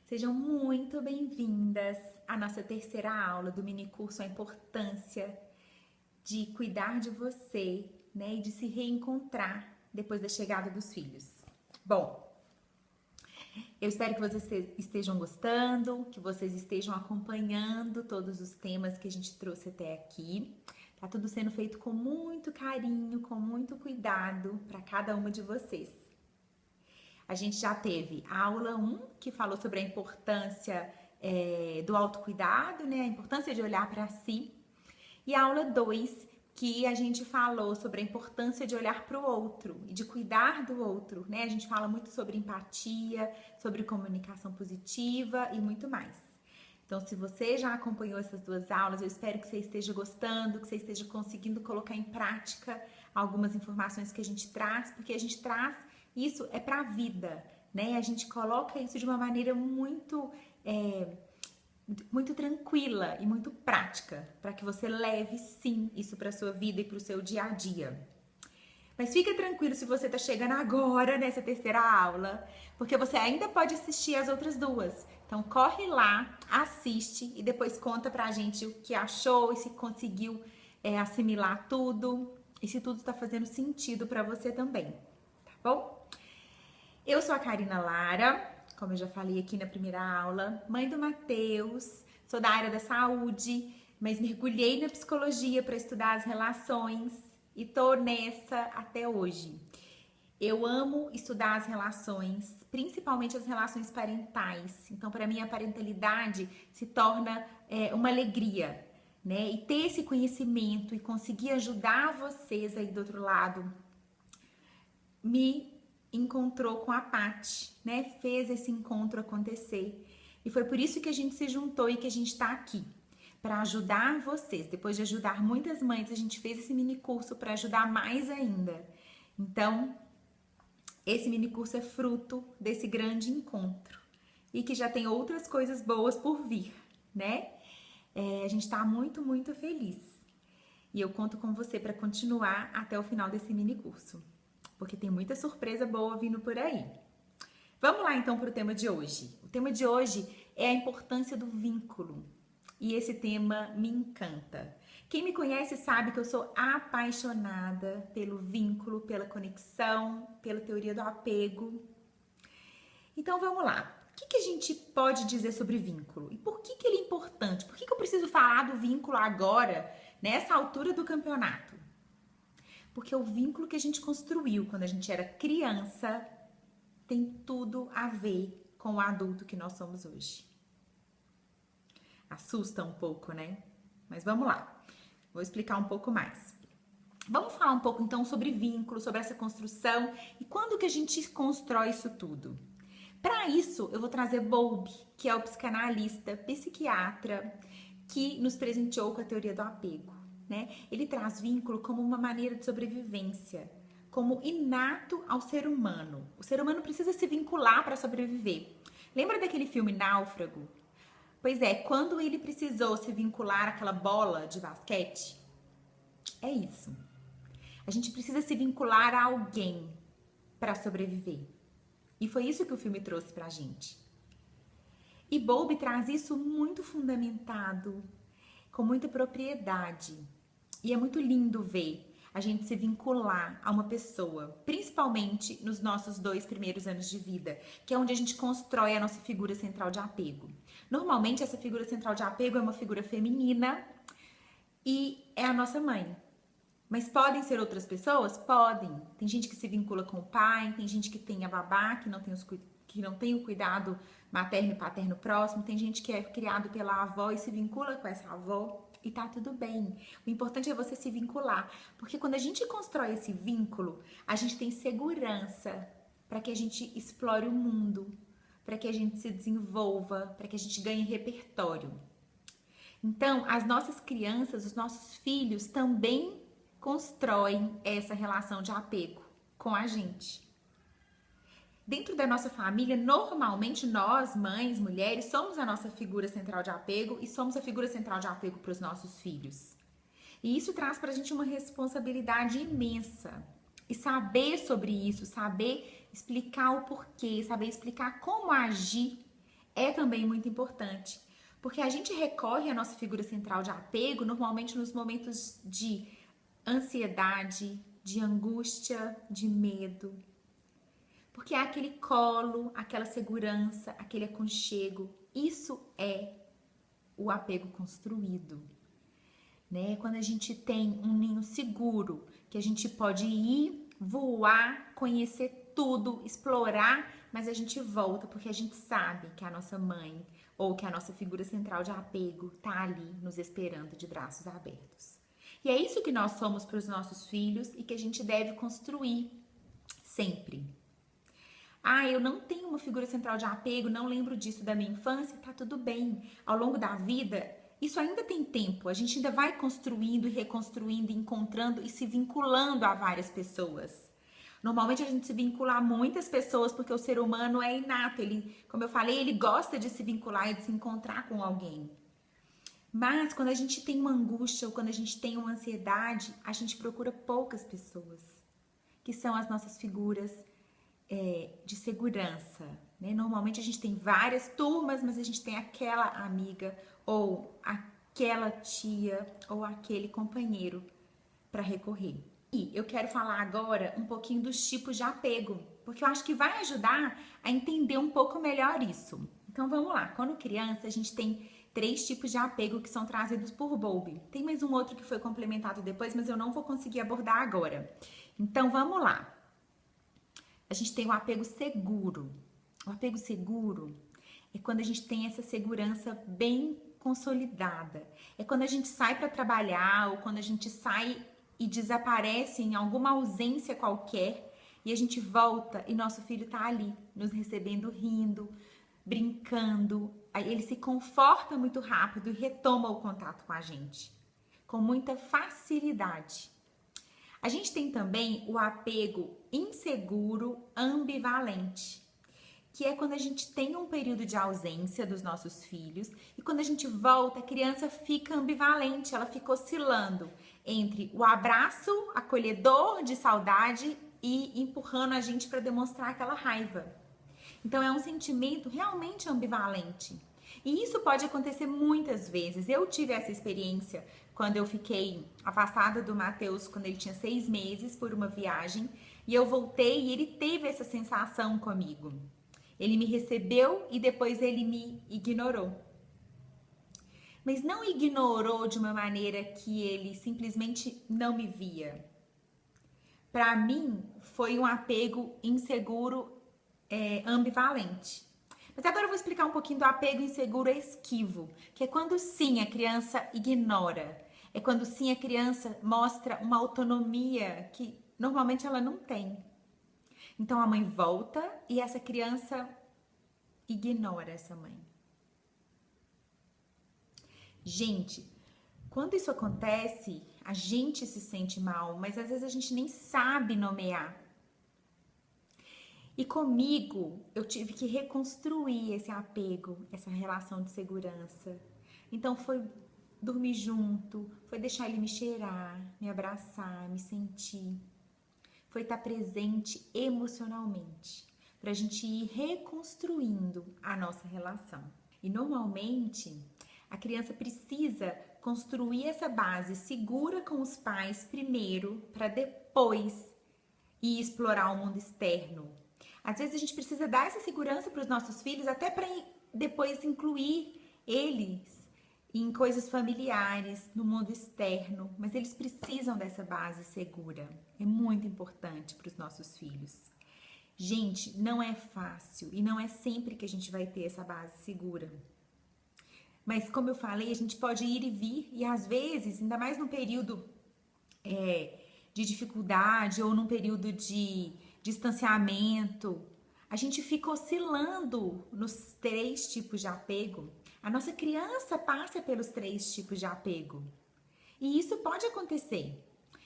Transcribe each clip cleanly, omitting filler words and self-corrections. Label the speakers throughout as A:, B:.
A: Sejam muito bem-vindas à nossa terceira aula do mini curso A Importância de Cuidar de Você, né, e de se reencontrar depois da chegada dos filhos. Bom, eu espero que vocês estejam gostando, que vocês estejam acompanhando todos os temas que a gente trouxe até aqui. Tá tudo sendo feito com muito carinho, com muito cuidado para cada uma de vocês. A gente já teve a aula 1, que falou sobre a importância do autocuidado, né? A importância de olhar para si. E a aula 2, que a gente falou sobre a importância de olhar para o outro e de cuidar do outro, né? A gente fala muito sobre empatia, sobre comunicação positiva e muito mais. Então, se você já acompanhou essas duas aulas, eu espero que você esteja gostando, que você esteja conseguindo colocar em prática algumas informações que a gente traz, porque a gente traz isso é para a vida, né? A gente coloca isso de uma maneira muito tranquila e muito prática, para que você leve sim isso para sua vida e para o seu dia a dia. Mas fica tranquilo se você está chegando agora nessa terceira aula, porque você ainda pode assistir as outras duas. Então corre lá, assiste e depois conta pra gente o que achou e se conseguiu assimilar tudo e se tudo está fazendo sentido para você também, tá bom? Eu sou a Karina Lara, como eu já falei aqui na primeira aula, mãe do Matheus, sou da área da saúde, mas mergulhei na psicologia para estudar as relações e tô nessa até hoje. Eu amo estudar as relações, principalmente as relações parentais. Então, para mim, a parentalidade se torna uma alegria, né? E ter esse conhecimento e conseguir ajudar vocês aí do outro lado me encontrou com a Paty, né? Fez esse encontro acontecer. E foi por isso que a gente se juntou e que a gente está aqui, para ajudar vocês. Depois de ajudar muitas mães, a gente fez esse mini curso para ajudar mais ainda. Então, esse mini curso é fruto desse grande encontro e que já tem outras coisas boas por vir, né? A gente está muito, muito feliz. E eu conto com você para continuar até o final desse mini curso, porque tem muita surpresa boa vindo por aí. Vamos lá então para o tema de hoje. O tema de hoje é a importância do vínculo. E esse tema me encanta. Quem me conhece sabe que eu sou apaixonada pelo vínculo, pela conexão, pela teoria do apego. Então vamos lá. O que a gente pode dizer sobre vínculo? E por que ele é importante? Por que eu preciso falar do vínculo agora, nessa altura do campeonato? Porque o vínculo que a gente construiu quando a gente era criança tem tudo a ver com o adulto que nós somos hoje. Assusta um pouco, né? Mas vamos lá. Vou explicar um pouco mais. Vamos falar um pouco então sobre vínculo, sobre essa construção e quando que a gente constrói isso tudo. Para isso, eu vou trazer Bowlby, que é o psicanalista, psiquiatra, que nos presenteou com a teoria do apego, né? Ele traz vínculo como uma maneira de sobrevivência, como inato ao ser humano. O ser humano precisa se vincular para sobreviver. Lembra daquele filme Náufrago? Pois é, quando ele precisou se vincular àquela bola de basquete, é isso. A gente precisa se vincular a alguém para sobreviver. E foi isso que o filme trouxe pra gente. E Bowlby traz isso muito fundamentado, com muita propriedade. E é muito lindo ver a gente se vincular a uma pessoa, principalmente nos nossos 2 primeiros anos de vida, que é onde a gente constrói a nossa figura central de apego. Normalmente, essa figura central de apego é uma figura feminina e é a nossa mãe. Mas podem ser outras pessoas? Podem. Tem gente que se vincula com o pai, tem gente que tem a babá, que não tem o cuidado materno e paterno próximo, tem gente que é criado pela avó e se vincula com essa avó e tá tudo bem. O importante é você se vincular, porque quando a gente constrói esse vínculo, a gente tem segurança para que a gente explore o mundo, para que a gente se desenvolva, para que a gente ganhe repertório. Então, as nossas crianças, os nossos filhos também constroem essa relação de apego com a gente. Dentro da nossa família, normalmente nós, mães, mulheres, somos a nossa figura central de apego e somos a figura central de apego para os nossos filhos. E isso traz para a gente uma responsabilidade imensa. E saber sobre isso, saber explicar o porquê, saber explicar como agir, é também muito importante, porque a gente recorre à nossa figura central de apego normalmente nos momentos de ansiedade, de angústia, de medo. Porque é aquele colo, aquela segurança, aquele aconchego. Isso é o apego construído, né? Quando a gente tem um ninho seguro, que a gente pode ir, voar, conhecer tudo, explorar, mas a gente volta porque a gente sabe que a nossa mãe ou que a nossa figura central de apego tá ali nos esperando de braços abertos. E é isso que nós somos para os nossos filhos e que a gente deve construir sempre. Ah, eu não tenho uma figura central de apego, não lembro disso da minha infância, tá tudo bem. Ao longo da vida, isso ainda tem tempo. A gente ainda vai construindo e reconstruindo, encontrando e se vinculando a várias pessoas. Normalmente a gente se vincula a muitas pessoas porque o ser humano é inato. Ele, como eu falei, ele gosta de se vincular e de se encontrar com alguém. Mas quando a gente tem uma angústia ou quando a gente tem uma ansiedade, a gente procura poucas pessoas, que são as nossas figuras de segurança, né? Normalmente a gente tem várias turmas, mas a gente tem aquela amiga ou aquela tia ou aquele companheiro para recorrer. E eu quero falar agora um pouquinho dos tipos de apego, porque eu acho que vai ajudar a entender um pouco melhor isso. Então vamos lá. Quando criança, a gente tem 3 tipos de apego que são trazidos por Bowlby. Tem mais um outro que foi complementado depois, mas eu não vou conseguir abordar agora. Então vamos lá. A gente tem o apego seguro. O apego seguro é quando a gente tem essa segurança bem consolidada. É quando a gente sai para trabalhar ou quando a gente sai e desaparece em alguma ausência qualquer e a gente volta e nosso filho tá ali, nos recebendo rindo, brincando. Aí ele se conforta muito rápido e retoma o contato com a gente, com muita facilidade. A gente tem também o apego inseguro ambivalente, que é quando a gente tem um período de ausência dos nossos filhos e quando a gente volta, a criança fica ambivalente, ela fica oscilando entre o abraço acolhedor de saudade e empurrando a gente para demonstrar aquela raiva. Então é um sentimento realmente ambivalente. E isso pode acontecer muitas vezes. Eu tive essa experiência quando eu fiquei afastada do Matheus quando ele tinha 6 meses por uma viagem. E eu voltei e ele teve essa sensação comigo. Ele me recebeu e depois ele me ignorou. Mas não ignorou de uma maneira que ele simplesmente não me via. Para mim, foi um apego inseguro ambivalente. Mas agora eu vou explicar um pouquinho do apego inseguro esquivo, que é quando sim a criança ignora, é quando sim a criança mostra uma autonomia que normalmente ela não tem. Então a mãe volta e essa criança ignora essa mãe. Gente, quando isso acontece, a gente se sente mal, mas às vezes a gente nem sabe nomear. E comigo, eu tive que reconstruir esse apego, essa relação de segurança. Então foi dormir junto, foi deixar ele me cheirar, me abraçar, me sentir. Foi estar presente emocionalmente, para a gente ir reconstruindo a nossa relação. E normalmente, a criança precisa construir essa base segura com os pais primeiro, para depois ir explorar o mundo externo. Às vezes a gente precisa dar essa segurança para os nossos filhos, até para depois incluir eles em coisas familiares, no mundo externo, mas eles precisam dessa base segura. É muito importante para os nossos filhos. Gente, não é fácil e não é sempre que a gente vai ter essa base segura. Mas como eu falei, a gente pode ir e vir e às vezes, ainda mais num período de dificuldade ou num período de distanciamento, a gente fica oscilando nos 3 tipos de apego. A nossa criança passa pelos 3 tipos de apego. E isso pode acontecer.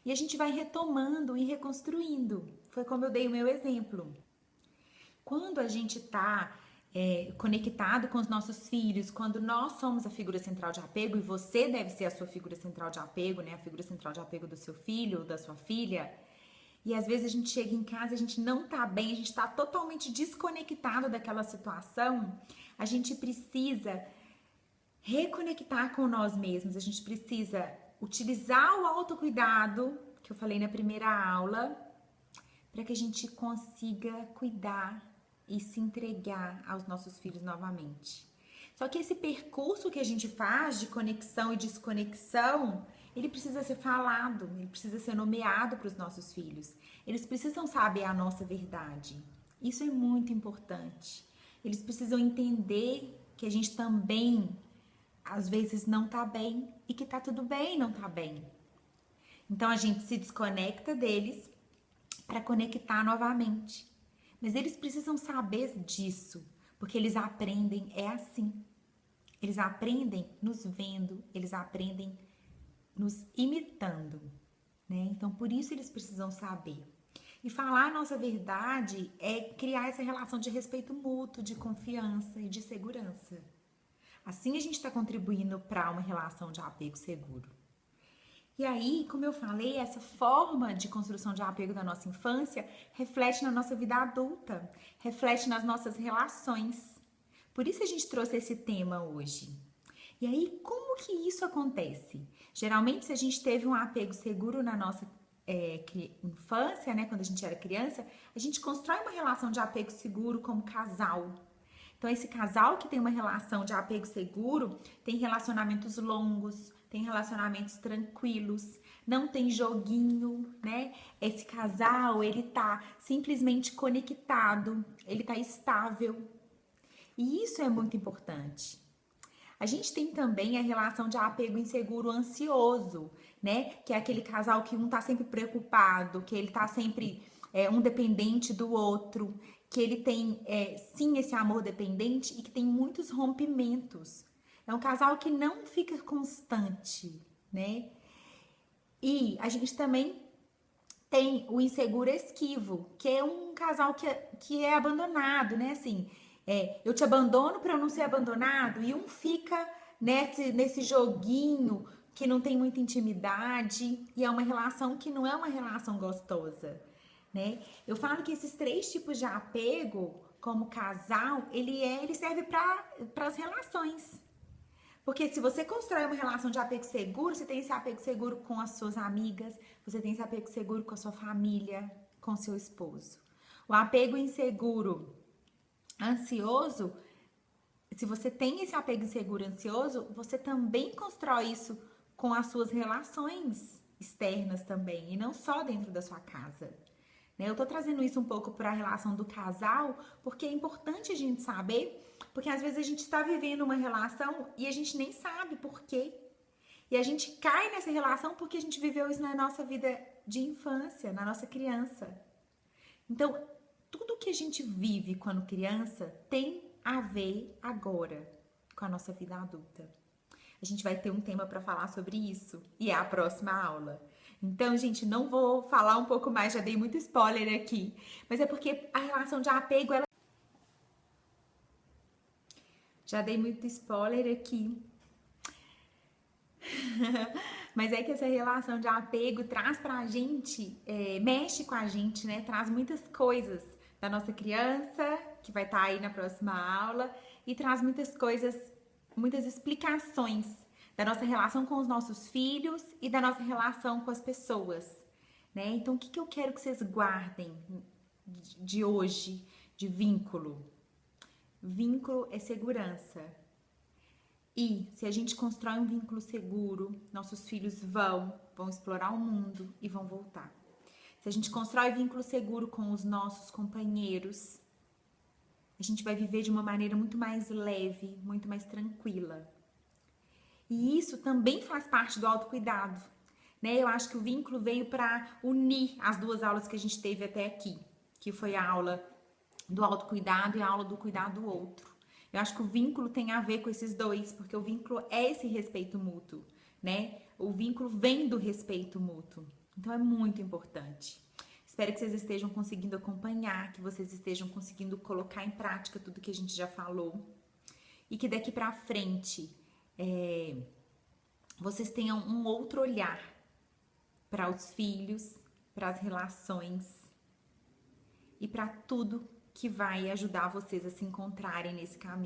A: E a gente vai retomando e reconstruindo. Foi como eu dei o meu exemplo. Quando a gente está conectado com os nossos filhos, quando nós somos a figura central de apego, e você deve ser a sua figura central de apego, né? A figura central de apego do seu filho ou da sua filha. e às vezes a gente chega em casa, a gente não tá bem, a gente tá totalmente desconectado daquela situação, a gente precisa reconectar com nós mesmos, a gente precisa utilizar o autocuidado, que eu falei na primeira aula, para que a gente consiga cuidar e se entregar aos nossos filhos novamente. Só que esse percurso que a gente faz de conexão e desconexão, ele precisa ser falado, ele precisa ser nomeado para os nossos filhos. Eles precisam saber a nossa verdade. Isso é muito importante. Eles precisam entender que a gente também, às vezes, não tá bem e que tá tudo bem não tá bem. Então a gente se desconecta deles para conectar novamente. Mas eles precisam saber disso, porque eles aprendem assim. Eles aprendem nos vendo, eles aprendem nos imitando, né? Então, por isso eles precisam saber. E falar a nossa verdade é criar essa relação de respeito mútuo, de confiança e de segurança. Assim a gente está contribuindo para uma relação de apego seguro. E aí, como eu falei, essa forma de construção de apego da nossa infância reflete na nossa vida adulta, reflete nas nossas relações. Por isso a gente trouxe esse tema hoje. E aí, como que isso acontece? Geralmente, se a gente teve um apego seguro na nossa infância, né, quando a gente era criança, a gente constrói uma relação de apego seguro como casal. Então, esse casal que tem uma relação de apego seguro tem relacionamentos longos, tem relacionamentos tranquilos, não tem joguinho, né? Esse casal, ele tá simplesmente conectado, ele tá estável. E isso é muito importante. A gente tem também a relação de apego inseguro ansioso, né? Que é aquele casal que um tá sempre preocupado, que ele tá sempre um dependente do outro, que ele tem sim esse amor dependente e que tem muitos rompimentos. É um casal que não fica constante, né? E a gente também tem o inseguro esquivo, que é um casal que é abandonado, né? Assim, eu te abandono para eu não ser abandonado, e um fica nesse joguinho que não tem muita intimidade, e é uma relação que não é uma relação gostosa, né? Eu falo que esses 3 tipos de apego, como casal, ele serve para as relações. Porque se você constrói uma relação de apego seguro, você tem esse apego seguro com as suas amigas, você tem esse apego seguro com a sua família, com seu esposo. O apego inseguro, ansioso, se você tem esse apego inseguro ansioso, você também constrói isso com as suas relações externas também, e não só dentro da sua casa. Eu tô trazendo isso um pouco para a relação do casal, porque é importante a gente saber, porque às vezes a gente está vivendo uma relação e a gente nem sabe por quê. E a gente cai nessa relação porque a gente viveu isso na nossa vida de infância, na nossa criança. Então, tudo que a gente vive quando criança tem a ver agora com a nossa vida adulta. A gente vai ter um tema para falar sobre isso e é a próxima aula. Então, gente, não vou falar um pouco mais, já dei muito spoiler aqui, mas é porque a relação de apego, já dei muito spoiler aqui. Mas é que essa relação de apego traz pra gente, mexe com a gente, né? Traz muitas coisas da nossa criança, que vai estar aí na próxima aula, e traz muitas coisas, muitas explicações da nossa relação com os nossos filhos e da nossa relação com as pessoas, né? Então, o que eu quero que vocês guardem de hoje, de vínculo? Vínculo é segurança. E se a gente constrói um vínculo seguro, nossos filhos vão explorar o mundo e vão voltar. Se a gente constrói vínculo seguro com os nossos companheiros, a gente vai viver de uma maneira muito mais leve, muito mais tranquila. E isso também faz parte do autocuidado, né? Eu acho que o vínculo veio para unir as 2 aulas que a gente teve até aqui, que foi a aula do autocuidado e a aula do cuidar do outro. Eu acho que o vínculo tem a ver com esses 2, porque o vínculo é esse respeito mútuo, né? O vínculo vem do respeito mútuo. Então é muito importante. Espero que vocês estejam conseguindo acompanhar, que vocês estejam conseguindo colocar em prática tudo que a gente já falou. E que daqui pra frente vocês tenham um outro olhar para os filhos, para as relações e para tudo que vai ajudar vocês a se encontrarem nesse caminho.